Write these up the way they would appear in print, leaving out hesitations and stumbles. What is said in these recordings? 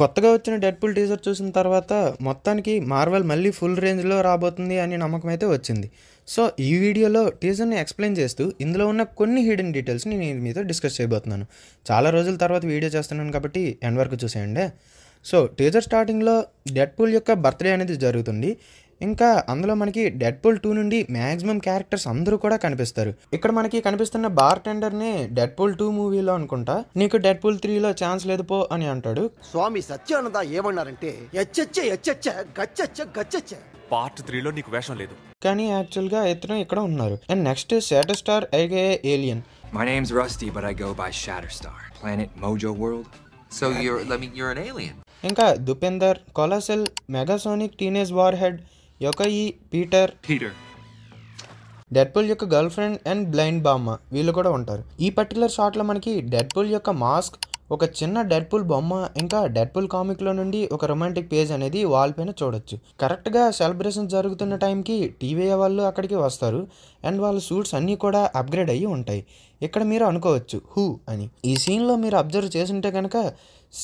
కొత్తగా వచ్చిన Deadpool teaser చూసిన తర్వాత మొత్తానికి మార్వెల్ మళ్ళీ ఫుల్ రేంజ్లో రాబోతుంది అని నమ్మకం అయితే వచ్చింది. సో ఈ వీడియోలో టీజర్ని ఎక్స్ప్లెయిన్ చేస్తూ ఇందులో ఉన్న కొన్ని హిడెన్ డీటెయిల్స్ని నేను మీతో డిస్కస్ చేయబోతున్నాను. చాలా రోజుల తర్వాత వీడియో చేస్తున్నాను కాబట్టి ఎండ్ వరకు చూసేయండి. సో టీజర్ స్టార్టింగ్లో డెడ్పూల్ యొక్క బర్త్డే అనేది జరుగుతుంది. ఇంకా అందులో మనకి డెడ్పూల్ 2 నుండి మ్యాక్సిమం క్యారెక్టర్స్ అందరూ కూడా కనిపిస్తారు. ఇక్కడ మనకి కనిపిస్తున్న బార్ టెండర్ని డెడ్పూల్ 2 మూవీలో అనుకుంటా నీకు డెడ్పూల్ 3లో ఛాన్స్ లేదు పో అని అంటాడు. స్వామి సత్యానంద ఏమన్నారంటే పార్ట్ 3లో నీకు వేషం లేదు కానీ యాక్చువల్గా ఇతను ఇక్కడ ఉన్నారు. And next slaughter star aka alien. My name's Rusty, but I go by Shatterstar. Planet Mojo World. So you're an alien. ఇంకా Dopinder, Colossus, Negasonic teenage warhead, Yukio, Peter, Deadpool యొక్క గర్ల్ ఫ్రెండ్ అండ్ బ్లైండ్ బామ్మ వీళ్ళు కూడా ఉంటారు. ఈ particular షాట్లో మనకి Deadpool యొక్క మాస్క్, ఒక చిన్న డెడ్పూల్ బొమ్మ, ఇంకా డెడ్పూల్ కామిక్లో నుండి ఒక రొమాంటిక్ పేజ్ అనేది వాల్ పైన చూడొచ్చు. కరెక్ట్గా సెలబ్రేషన్ జరుగుతున్న టైంకి టీవీ వాళ్ళు అక్కడికి వస్తారు అండ్ వాళ్ళ సూట్స్ అన్నీ కూడా అప్గ్రేడ్ అయ్యి ఉంటాయి. ఇక్కడ మీరు అనుకోవచ్చు హూ అని. ఈ సీన్లో మీరు అబ్జర్వ్ చేస్తుంటే కనుక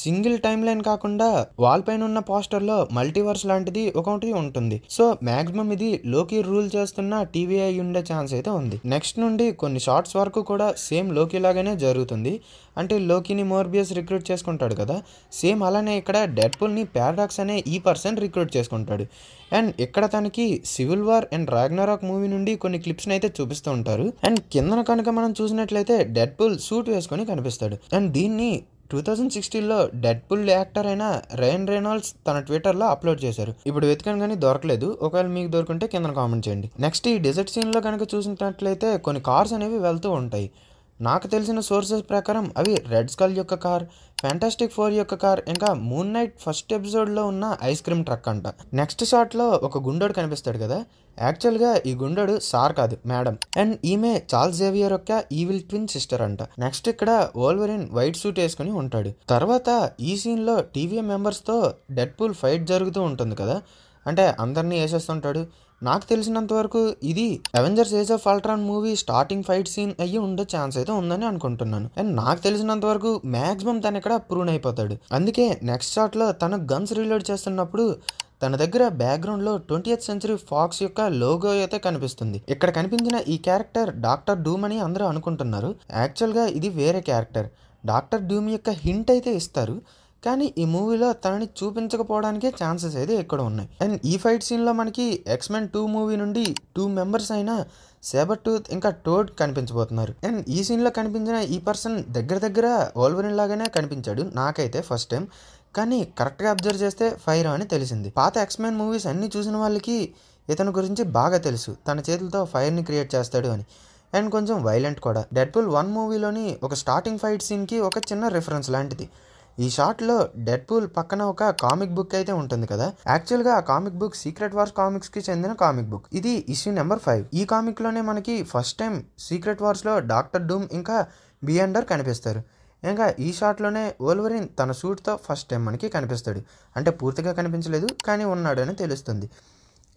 సింగిల్ టైమ్ లైన్ కాకుండా వాల్ పైన ఉన్న పోస్టర్లో మల్టీవర్స్ లాంటిది ఒకటి ఉంటుంది. సో మ్యాక్సిమం ఇది లోకి రూల్ చేస్తున్న టీవీ అయి ఉండే ఛాన్స్ అయితే ఉంది. నెక్స్ట్ నుండి కొన్ని షార్ట్స్ వరకు కూడా సేమ్ లోకి లాగానే జరుగుతుంది. అంటే లోకిని మోర్బియస్ రిక్రూట్ చేసుకుంటాడు కదా, సేమ్ అలానే ఇక్కడ డెడ్పూల్ని పారాడాక్స్ అనే ఈ పర్సన్ రిక్రూట్ చేసుకుంటాడు. అండ్ ఇక్కడ తనకి civil war and Ragnarok movie నుండి కొన్ని క్లిప్స్ని అయితే చూపిస్తూ ఉంటారు. అండ్ కిందన కనుక మనం చూసినట్లయితే డెడ్పూల్ సూట్ వేసుకొని కనిపిస్తాడు. అండ్ దీన్ని 2016లో డెడ్పూల్ యాక్టర్ అయిన రయన్ రెనాల్డ్స్ తన ట్విట్టర్లో అప్లోడ్ చేశారు. ఇప్పుడు వెతికాను కానీ దొరకలేదు. ఒకవేళ మీకు దొరుకుంటే కింద కామెంట్ చేయండి. నెక్స్ట్ ఈ డెజర్ట్ సీన్లో కనుక చూసినట్లయితే కొన్ని కార్స్ అనేవి వెళ్తూ ఉంటాయి. నాకు తెలిసిన సోర్సెస్ ప్రకారం అవి రెడ్ స్కల్ యొక్క కార్, ఫ్యాంటాస్టిక్ 4 యొక్క కార్, ఇంకా మూన్ నైట్ ఫస్ట్ ఎపిసోడ్లో ఉన్న ఐస్ క్రీమ్ ట్రక్ అంట. నెక్స్ట్ షాట్లో ఒక గుండోడు కనిపిస్తాడు కదా, యాక్చువల్గా ఈ గుండోడు సార్ కాదు మేడం. అండ్ ఈమె చార్ల్స్ జేవియర్ యొక్క ఈవిల్ ట్విన్ సిస్టర్ అంట. నెక్స్ట్ ఇక్కడ వోల్వరిన్ వైట్ సూట్ వేసుకుని ఉంటాడు. తర్వాత ఈ సీన్లో టీవీ మెంబర్స్తో డెడ్పూల్ ఫైట్ జరుగుతూ ఉంటుంది కదా, అంటే అందరినీ వేసేస్తుంటాడు. నాకు తెలిసినంత వరకు ఇది Avengers Age of Ultron movie starting fight scene అయ్యి ఉండే ఛాన్స్ అయితే ఉందని అనుకుంటున్నాను. అండ్ నాకు తెలిసినంత వరకు మ్యాక్సిమం తను ఇక్కడ ప్రూవ్ అయిపోతాడు. అందుకే నెక్స్ట్ షాట్లో తను గన్స్ రీలోడ్ చేస్తున్నప్పుడు తన దగ్గర బ్యాక్గ్రౌండ్లో 20th సెంచరీ ఫాక్స్ యొక్క లోగో అయితే కనిపిస్తుంది. ఇక్కడ కనిపించిన ఈ క్యారెక్టర్ డాక్టర్ డూమ్ అని అందరూ అనుకుంటున్నారు. యాక్చువల్గా ఇది వేరే క్యారెక్టర్. డాక్టర్ డూమ్ యొక్క హింట్ అయితే ఇస్తారు కానీ ఈ మూవీలో తనని చూపించకపోవడానికే ఛాన్సెస్ అయితే ఇక్కడ ఉన్నాయి. అండ్ ఈ ఫైట్ సీన్లో మనకి ఎక్స్మెన్ 2 మూవీ నుండి 2 మెంబర్స్ అయిన సేబర్ టూత్ ఇంకా టోడ్ కనిపించబోతున్నారు. అండ్ ఈ సీన్లో కనిపించిన ఈ పర్సన్ దగ్గర వోల్వరిన్ లాగానే కనిపించాడు నాకైతే ఫస్ట్ టైం. కానీ కరెక్ట్గా అబ్జర్వ్ చేస్తే ఫైర్ అని తెలిసింది. పాత ఎక్స్మెన్ మూవీస్ అన్నీ చూసిన వాళ్ళకి ఇతని గురించి బాగా తెలుసు, తన చేతులతో ఫైర్ని క్రియేట్ చేస్తాడు అని. అండ్ కొంచెం వైలెంట్ కూడా. డెడ్పూల్ 1 మూవీలోని ఒక స్టార్టింగ్ ఫైట్ సీన్కి ఒక చిన్న రిఫరెన్స్ లాంటిది. ఈ షాట్లో డెడ్పూల్ పక్కన ఒక కామిక్ బుక్ అయితే ఉంటుంది కదా, యాక్చువల్గా ఆ కామిక్ బుక్ సీక్రెట్ వార్స్ కామిక్స్కి చెందిన కామిక్ బుక్. ఇది ఇష్యూ నెంబర్ 5. ఈ కామిక్లోనే మనకి ఫస్ట్ టైం సీక్రెట్ వార్స్లో డాక్టర్ డూమ్ ఇంకా బియాండర్ కనిపిస్తారు. ఇంకా ఈ షాట్లోనే వోల్వరిన్ తన సూట్తో ఫస్ట్ టైం మనకి కనిపిస్తాడు. అంటే పూర్తిగా కనిపించలేదు కానీ ఉన్నాడు అని తెలుస్తుంది.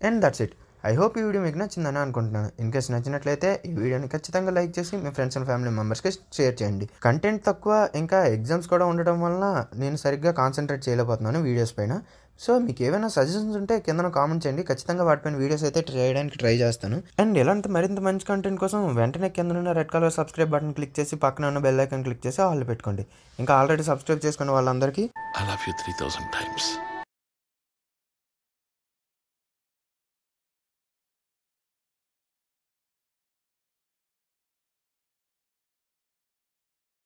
And that's it. I hope ఈ వీడియో మీకు నచ్చిందని అనుకుంటున్నాను. ఇన్కేస్ నచ్చినట్లయితే ఈ వీడియోని ఖచ్చితంగా లైక్ చేసి మీ ఫ్రెండ్స్ అండ్ ఫ్యామిలీ మెంబర్స్కి షేర్ చేయండి. కంటెంట్ తక్కువ, ఇంకా ఎగ్జామ్స్ కూడా ఉండడం వలన నేను సరిగ్గా కాన్సన్ట్రేట్ చేయలేకపోతున్నాను వీడియోస్ పైన. సో మీకు ఏమైనా సజెషన్స్ ఉంటే కింద కామెంట్ చేయండి. ఖచ్చితంగా వాటిపైన వీడియోస్ అయితే చేయడానికి ట్రై చేస్తాను. అండ్ ఇలాంటి మరింత మంచి కంటెంట్ కోసం వెంటనే కింద ఉన్న red colour subscribe button click చేసి పక్కన ఉన్న బెల్ ఐకాన్ క్లిక్ చేసి ఆల్ పెట్టుకోండి. ఇంకా ఆల్రెడీ సబ్స్క్రైబ్ చేసుకున్న వాళ్ళందరికీ I love you 3000 times.